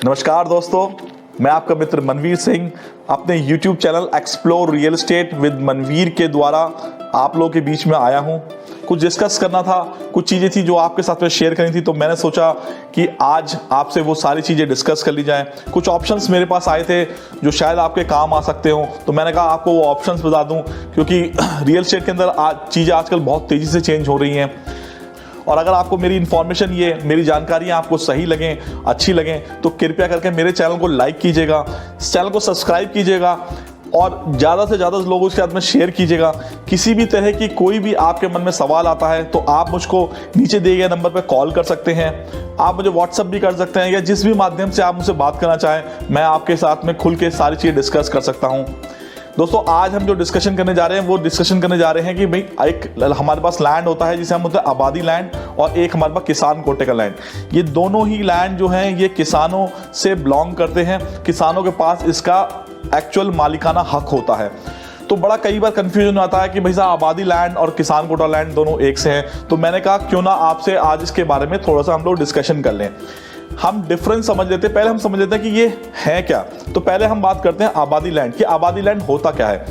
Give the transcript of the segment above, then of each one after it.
नमस्कार दोस्तों, मैं आपका मित्र मनवीर सिंह अपने YouTube channel explore real estate with Manveer के द्वारा आप लोगों के बीच में आया हूं। कुछ डिस्कस करना था, कुछ चीज़ें थी जो आपके साथ में शेयर करनी थी, तो मैंने सोचा कि आज आपसे वो सारी चीज़ें डिस्कस कर ली जाएं। कुछ ऑप्शंस मेरे पास आए थे जो शायद आपके काम आ सकते हो, तो मैंने कहा आपको वो ऑप्शंस बता दूं, क्योंकि रियल एस्टेट के अंदर चीज़ें आजकल बहुत तेज़ी से चेंज हो रही हैं। और अगर आपको मेरी इन्फॉर्मेशन, ये मेरी जानकारियाँ आपको सही लगें, अच्छी लगें, तो कृपया करके मेरे चैनल को लाइक कीजिएगा, चैनल को सब्सक्राइब कीजिएगा और ज़्यादा से ज़्यादा लोगों के साथ में शेयर कीजिएगा। किसी भी तरह की कोई भी आपके मन में सवाल आता है तो आप मुझको नीचे दिए गए नंबर पर कॉल कर सकते हैं, आप मुझे व्हाट्सअप भी कर सकते हैं, या जिस भी माध्यम से आप मुझसे बात करना चाहें, मैं आपके साथ में खुल के सारी चीज़ें डिस्कस कर सकता हूँ। दोस्तों, आज हम जो डिस्कशन करने जा रहे हैं वो डिस्कशन करने जा रहे हैं कि भाई एक हमारे पास लैंड होता है जिसे हम बोलते हैं आबादी लैंड, और एक हमारे पास किसान कोटे का लैंड। ये दोनों ही लैंड जो हैं ये किसानों से बिलोंग करते हैं, किसानों के पास इसका एक्चुअल मालिकाना हक होता है। तो बड़ा कई बार कंफ्यूजन आता है कि भाई साहब आबादी लैंड और किसान कोटा लैंड दोनों एक से हैं, तो मैंने कहा क्यों ना आपसे आज इसके बारे में थोड़ा सा हम लोग डिस्कशन कर लें। हम डिफरेंस समझ लेते हैं, पहले हम समझ लेते हैं कि ये है क्या। तो पहले हम बात करते हैं आबादी लैंड की। आबादी लैंड होता क्या है?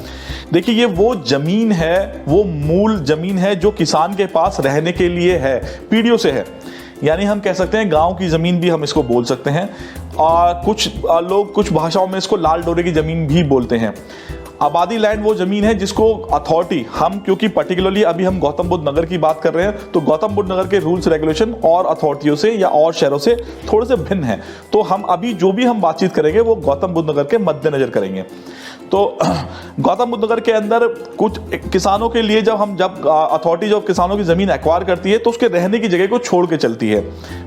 देखिए, ये वो जमीन है, वो मूल जमीन है जो किसान के पास रहने के लिए है, पीढ़ियों से है। यानी हम कह सकते हैं गांव की जमीन भी हम इसको बोल सकते हैं, और कुछ लोग कुछ भाषाओं में इसको लाल डोरे की जमीन भी बोलते हैं। आबादी लैंड वो जमीन है जिसको अथॉरिटी, हम क्योंकि पर्टिकुलरली अभी हम गौतम बुद्ध नगर की बात कर रहे हैं, तो गौतम बुद्ध नगर के रूल्स रेगुलेशन और अथॉरिटियों से या और शहरों से थोड़े से भिन्न हैं। तो हम अभी जो भी हम बातचीत करेंगे वो गौतम बुद्ध नगर के मद्देनजर करेंगे। तो गौतम बुद्ध नगर के अंदर कुछ किसानों के लिए जब अथॉरिटी जब किसानों की जमीन एक्वायर करती है तो उसके रहने की जगह को छोड़ के चलती है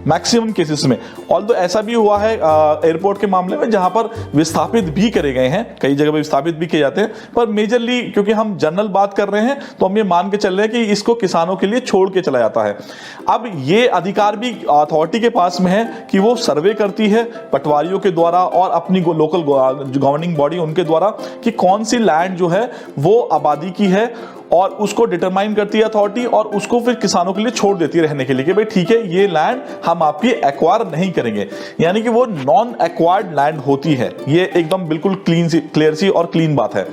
मैक्सिमम केसेस में। ऑल्दो ऐसा भी हुआ है एयरपोर्ट के मामले में जहां पर विस्थापित भी करे गए हैं, कई जगह पर विस्थापित भी किए जाते हैं, पर मेजरली क्योंकि हम जनरल बात कर रहे हैं तो हम ये मान के चल रहे हैं कि इसको किसानों के लिए छोड़ के चला जाता है। अब ये अधिकार भी अथॉरिटी के पास में है कि वो सर्वे करती है पटवारियों के द्वारा और अपनी लोकल गवर्निंग बॉडी उनके द्वारा कि कौन सी लैंड जो है वो आबादी की है, और उसको डिटरमाइन करती है अथॉरिटी, और उसको फिर किसानों के लिए छोड़ देती है रहने के लिए कि भाई ठीक है, ये लैंड हम आपकी एक्वायर नहीं करेंगे। यानी कि वो नॉन एक्वायर्ड लैंड होती है। ये एकदम बिल्कुल क्लियर सी और क्लीन बात है।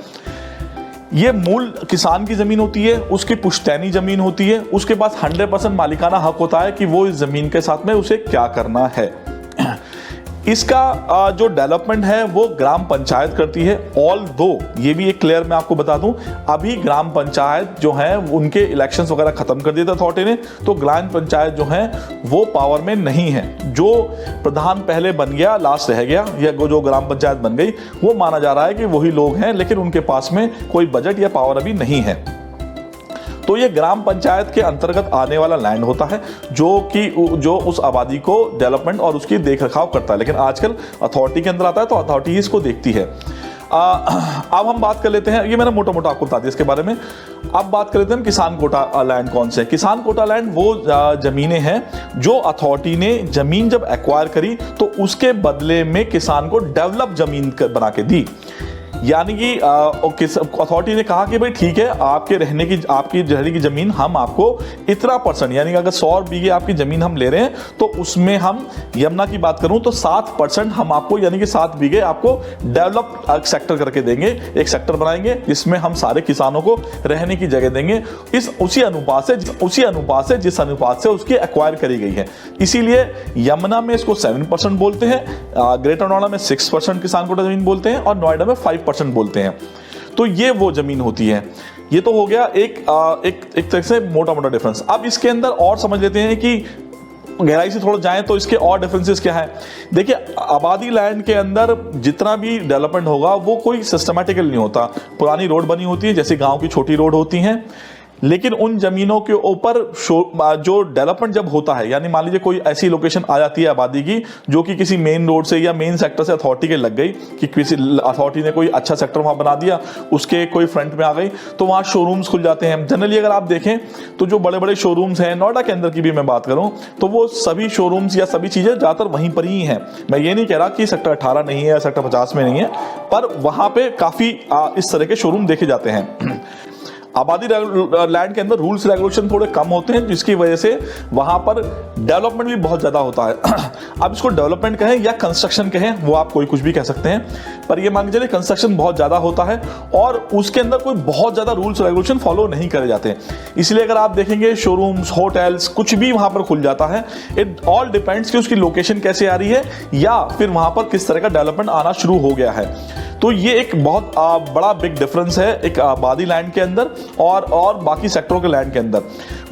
ये मूल किसान की जमीन होती है, उसकी पुश्तैनी जमीन होती है, उसके पास 100% मालिकाना हक होता है कि वो इस जमीन के साथ में उसे क्या करना है। इसका जो डेवलपमेंट है वो ग्राम पंचायत करती है। ऑल्दो ये भी एक क्लियर मैं आपको बता दूं, अभी ग्राम पंचायत जो है उनके इलेक्शंस वगैरह खत्म कर दिए थे अथॉरिटी ने, तो ग्राम पंचायत जो है वो पावर में नहीं है। जो प्रधान पहले बन गया लास्ट रह गया, या जो ग्राम पंचायत बन गई वो माना जा रहा है कि वही लोग हैं, लेकिन उनके पास में कोई बजट या पावर अभी नहीं है। तो ये ग्राम पंचायत के अंतर्गत आने वाला लैंड होता है जो उस आबादी को डेवलपमेंट और उसकी देखरखाव करता है, लेकिन आजकल अथॉरिटी के अंदर आता है तो अथॉरिटी ही इसको देखती है। अब हम बात कर लेते हैं, ये मैंने मोटा मोटा आपको बता दिया इसके बारे में। अब बात कर लेते हैं किसान कोटा लैंड कौन से है। किसान कोटा लैंड वो जमीनें हैं जो अथॉरिटी ने जमीन जब एक्वायर करी तो उसके बदले में किसान को डेवलप जमीन बना के दी। यानी कि अथॉरिटी ने कहा कि भाई ठीक है, आपकी रहने की जमीन हम आपको इतना परसेंट, यानी कि अगर 100 बीघे आपकी जमीन हम ले रहे हैं तो उसमें हम यमुना की बात करूं तो 7% हम आपको, यानी कि 7 बीघे आपको डेवलप सेक्टर करके देंगे। एक सेक्टर बनाएंगे जिसमें हम सारे किसानों को रहने की जगह देंगे, उसी अनुपात से जिस अनुपात से उसकी एक्वायर करी गई है। इसीलिए यमुना में इसको 7% बोलते हैं, ग्रेटर नोएडा में 6% किसान कोटा जमीन बोलते हैं, और नोएडा में 5% बोलते हैं। तो ये वो जमीन होती है। ये तो हो गया एक तरह से मोटा मोटा डिफरेंस। अब इसके अंदर और समझ लेते हैं कि गहराई से थोड़ा जाएं तो इसके और डिफरेंसेस क्या है। देखिए, आबादी लैंड के अंदर जितना भी डेवलपमेंट होगा वो कोई सिस्टमैटिकल नहीं होता। पुरानी रोड बनी होती है, जैसे गांव की छोटी रोड होती हैं, लेकिन उन जमीनों के ऊपर जो डेवलपमेंट जब होता है, यानी मान लीजिए कोई ऐसी लोकेशन आ जाती है आबादी की जो कि किसी मेन रोड से या मेन सेक्टर से अथॉरिटी के लग गई, कि किसी अथॉरिटी ने कोई अच्छा सेक्टर वहां बना दिया, उसके कोई फ्रंट में आ गई, तो वहां शोरूम्स खुल जाते हैं। जनरली अगर आप देखें तो जो बड़े बड़े शोरूम्स हैं, नोएडा के अंदर की भी मैं बात करूं तो वो सभी शोरूम्स या सभी चीजें ज्यादातर वहीं पर ही हैं। मैं ये नहीं कह रहा कि सेक्टर 18 नहीं है या सेक्टर 50 में नहीं है, पर वहां पे काफी इस तरह के शोरूम देखे जाते हैं। आबादी लैंड के अंदर रूल्स रेगुलेशन थोड़े कम होते हैं, जिसकी वजह से वहां पर डेवलपमेंट भी बहुत ज्यादा होता है। अब इसको डेवलपमेंट कहें या कंस्ट्रक्शन कहें, वो आप कोई कुछ भी कह सकते हैं, पर ये मान के चलिए कंस्ट्रक्शन बहुत ज्यादा होता है और उसके अंदर कोई बहुत ज्यादा रूल्स रेगुलेशन फॉलो नहीं करे जाते हैं। इसलिए अगर आप देखेंगे शोरूम्स, होटल्स, कुछ भी वहां पर खुल जाता है। इट ऑल डिपेंड्स कि उसकी लोकेशन कैसे आ रही है या फिर वहां पर किस तरह का डेवलपमेंट आना शुरू हो गया है। तो ये एक बहुत बड़ा बिग डिफरेंस है एक आबादी लैंड के अंदर और बाकी सेक्टरों के लैंड के अंदर।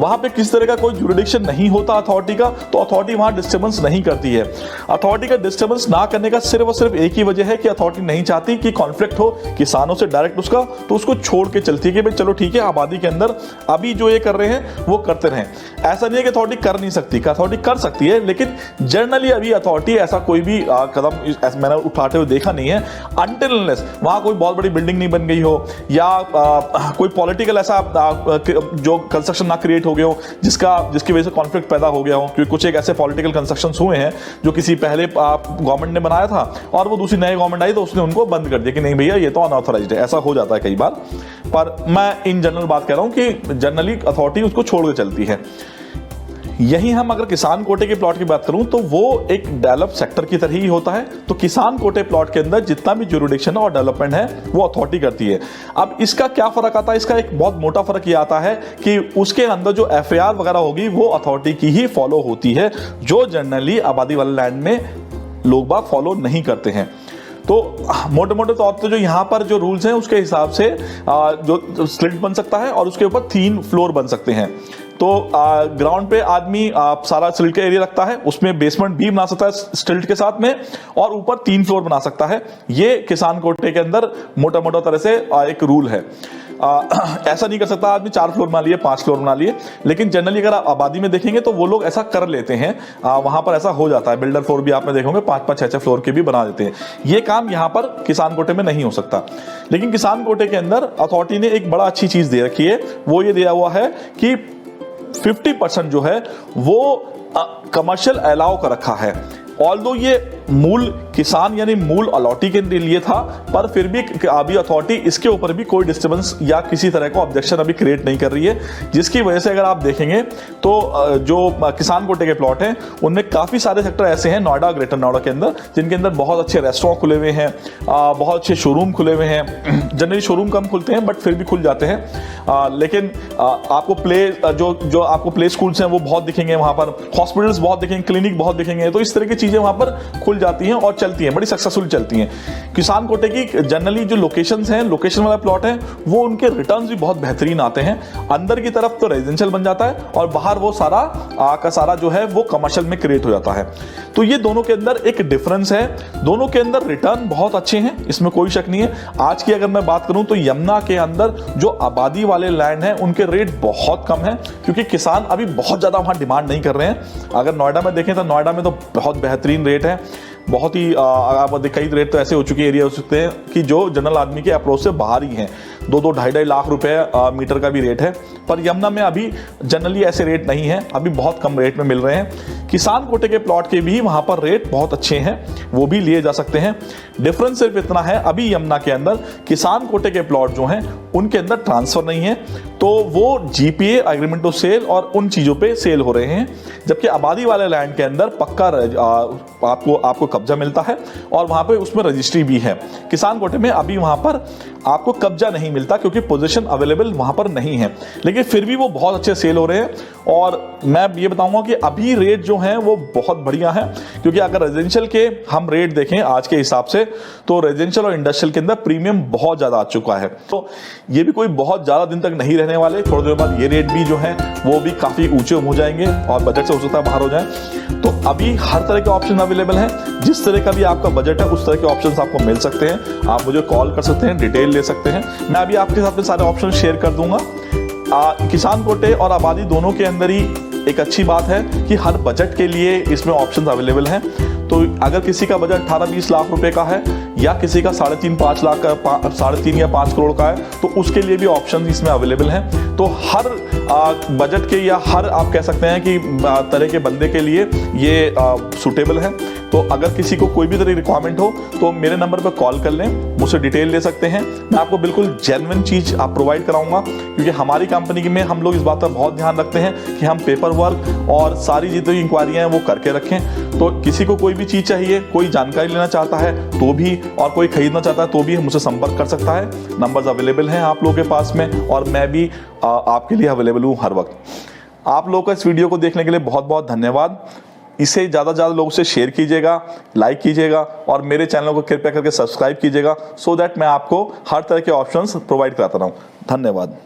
वहां पे किस तरह का कोई जुरिडिक्शन नहीं होता अथॉरिटी का, तो अथॉरिटी वहां डिस्टर्बेंस नहीं करती है। अथॉरिटी का डिस्टर्बेंस ना करने का सिर्फ और सिर्फ एक ही वजह है कि अथॉरिटी नहीं चाहती कि कॉन्फ्लिक्ट हो किसानों से डायरेक्ट उसका, तो उसको छोड़ के चलती है कि भाई चलो ठीक है, आबादी के अंदर अभी जो ये कर रहे हैं वो करते रहें। ऐसा नहीं है कि अथॉरिटी कर नहीं सकती, अथॉरिटी कर सकती है, लेकिन जनरली अभी अथॉरिटी ऐसा कोई भी कदम मैंने उठाते हुए देखा नहीं है अनटिल वहां कोई बहुत बड़ी बिल्डिंग नहीं बन गई हो या कोई पॉलिटिकल ऐसा जो कंस्ट्रक्शन ना क्रिएट हो गया हो जिसकी वजह से कॉन्फ्लिक्ट पैदा हो गया हो। क्योंकि कुछ एक ऐसे पॉलिटिकल कंस्ट्रक्शंस हुए हैं जो किसी पहले गवर्नमेंट ने बनाया था और वो दूसरी नई गवर्नमेंट आई तो उसने उनको बंद कर दिया कि नहीं भैया ये तो अनऑथराइज्ड है। ऐसा हो जाता है कई बार, पर मैं इन जनरल बात कह रहा हूं कि जनरली अथॉरिटी उसको छोड़ के चलती है। यही हम अगर किसान कोटे के प्लॉट की बात करूं तो वो एक डेवलप सेक्टर की तरह ही होता है। तो किसान कोटे प्लॉट के अंदर जितना भी जुरिडिक्शन और डेवलपमेंट है वो अथॉरिटी करती है। अब इसका क्या फर्क आता है, इसका एक बहुत मोटा फर्क ये आता है कि उसके अंदर जो एफआईआर वगैरह होगी वो अथॉरिटी की ही फॉलो होती है, जो जनरली आबादी वाले लैंड में लोग बाग फॉलो नहीं करते हैं। तो मोटे मोटे तौर पे जो यहाँ पर जो रूल्स हैं उसके हिसाब से जो स्लिट बन सकता है और उसके ऊपर 3 फ्लोर बन सकते हैं। तो ग्राउंड पे आदमी सारा स्टिल्ट का एरिया रखता है, उसमें बेसमेंट भी बना सकता है स्टिल्ट के साथ में, और ऊपर 3 फ्लोर बना सकता है। ये किसान कोटे के अंदर मोटा मोटा तरह से एक रूल है। ऐसा नहीं कर सकता आदमी 4 फ्लोर बना लिए, 5 फ्लोर बना लिए, लेकिन जनरली अगर आप आबादी में देखेंगे तो वो लोग ऐसा कर लेते हैं। वहां पर ऐसा हो जाता है, बिल्डर फ्लोर भी आपने देखोगे 5-5, 6-6 फ्लोर के भी बना देते हैं। ये काम यहाँ पर किसान कोटे में नहीं हो सकता। लेकिन किसान कोटे के अंदर अथॉरिटी ने एक बड़ा अच्छी चीज दे रखी है, वो ये दिया हुआ है कि 50% जो है वो कमर्शियल अलाउ कर रखा है। ऑल्दो ये मूल किसान यानी मूल अलॉटी के लिए था, पर फिर भी अभी अथॉरिटी इसके ऊपर भी कोई डिस्टर्बेंस या किसी तरह का ऑब्जेक्शन अभी क्रिएट नहीं कर रही है, जिसकी वजह से अगर आप देखेंगे तो जो किसान कोटे के प्लॉट हैं उनमें काफी सारे सेक्टर ऐसे हैं नोएडा, ग्रेटर नोएडा के अंदर, जिनके अंदर बहुत अच्छे रेस्टोरेंट खुले हुए हैं, बहुत अच्छे शोरूम खुले हुए हैं। जनरली शोरूम कम खुलते हैं बट फिर भी खुल जाते हैं। लेकिन आपको जो आपको प्ले स्कूल्स हैं वो बहुत दिखेंगे वहां पर, हॉस्पिटल्स बहुत दिखेंगे, क्लिनिक बहुत दिखेंगे। तो इस तरह की चीजें वहां पर खुल जाती हैं और चलती हैं, बड़ी सक्सेसफुल चलती हैं। किसान कोटे की जनरली जो लोकेशंस हैं, लोकेशन वाला प्लॉट है, वो उनके रिटर्न्स भी बहुत बेहतरीन आते हैं। अंदर की तरफ तो रेजिडेंशियल बन जाता है और बाहर वो सारा का सारा जो है वो कमर्शियल में क्रिएट हो जाता है। तो ये दोनों के अंदर एक डिफरेंस है। दोनों के अंदर रिटर्न बहुत अच्छे हैं, इसमें कोई शक नहीं है। आज की अगर मैं बात करूं तो यमुना के अंदर जो आबादी वाले लैंड हैं उनके रेट बहुत कम है, क्योंकि किसान अभी बहुत ज्यादा वहां डिमांड नहीं कर रहे हैं। अगर नोएडा में देखें तो नोएडा में तो बहुत बेहतरीन रेट है, बहुत ही आप कई रेट तो ऐसे हो चुके एरिया हो सकते हैं कि जो जनरल आदमी के अप्रोच से बाहर ही हैं। 2-2, 2.5 लाख रुपए मीटर का भी रेट है, पर यमुना में अभी जनरली ऐसे रेट नहीं है, अभी बहुत कम रेट में मिल रहे हैं। किसान कोटे के प्लॉट के भी वहां पर रेट बहुत अच्छे हैं, वो भी लिए जा सकते हैं। डिफरेंस सिर्फ इतना है, अभी यमुना के अंदर किसान कोटे के प्लॉट जो हैं उनके अंदर ट्रांसफर नहीं है, तो वो जीपीए एग्रीमेंट टू सेल और उन चीजों पे सेल हो रहे हैं। जबकि आबादी वाले लैंड के अंदर पक्का आपको कब्जा मिलता है और वहां पे उसमें रजिस्ट्री भी है। किसान कोटे में अभी वहां पर आपको कब्जा नहीं मिलता क्योंकि पोजीशन अवेलेबल वहां पर नहीं है, लेकिन फिर भी वो बहुत अच्छे सेल हो रहे हैं। और मैं ये बताऊंगा कि अभी रेट जो हैं वो बहुत बढ़िया है, क्योंकि अगर रेजिडेंशियल के हम रेट देखें आज के हिसाब से तो रेजिडेंशियल और इंडस्ट्रियल के अंदर प्रीमियम बहुत ज्यादा आ चुका है। तो ये भी कोई बहुत ज्यादा दिन तक नहीं रहने वाले, थोड़ी देर बाद ये रेट भी जो है वो भी काफी ऊंचे हो जाएंगे और बजट से हो सकता है बाहर हो जाए। तो अभी हर तरह के ऑप्शन अवेलेबल हैं, जिस तरह का भी आपका बजट है उस तरह के ऑप्शंस आपको मिल सकते हैं। आप मुझे कॉल कर सकते हैं, डिटेल ले सकते हैं, मैं अभी आपके साथ में सारे ऑप्शन शेयर कर दूंगा। किसान कोटे और आबादी दोनों के अंदर ही एक अच्छी बात है कि हर बजट के लिए इसमें ऑप्शंस अवेलेबल हैं। तो अगर किसी का बजट 18-20 लाख रुपए का है या किसी का 3.5 लाख का 3.5 या 5 करोड़ का है, तो उसके लिए भी ऑप्शन इसमें अवेलेबल हैं। तो हर बजट के या हर आप कह सकते हैं कि तरह के बंदे के लिए ये सूटेबल है। तो अगर किसी को कोई भी तरह की रिक्वायरमेंट हो तो मेरे नंबर पर कॉल कर लें, मुझसे डिटेल ले सकते हैं। मैं आपको बिल्कुल जेन्युइन चीज़ आप प्रोवाइड कराऊंगा, क्योंकि हमारी कंपनी में हम लोग इस बात का बहुत ध्यान रखते हैं कि हम पेपर वर्क और सारी जितनी इंक्वायरियाँ हैं वो करके रखें। तो किसी को कोई भी चीज़ चाहिए, कोई जानकारी लेना चाहता है तो भी, और कोई खरीदना चाहता है तो भी मुझसे संपर्क कर सकता है। नंबर्स अवेलेबल हैं आप लोगों के पास में, और मैं भी आपके लिए अवेलेबल हूँ हर वक्त। आप लोगों का इस वीडियो को देखने के लिए बहुत बहुत धन्यवाद। इसे ज़्यादा से ज़्यादा लोगों से शेयर कीजिएगा, लाइक कीजिएगा, और मेरे चैनल को कृपया करके सब्सक्राइब कीजिएगा, सो दैट मैं आपको हर तरह के ऑप्शंस प्रोवाइड कराता रहूँ। धन्यवाद।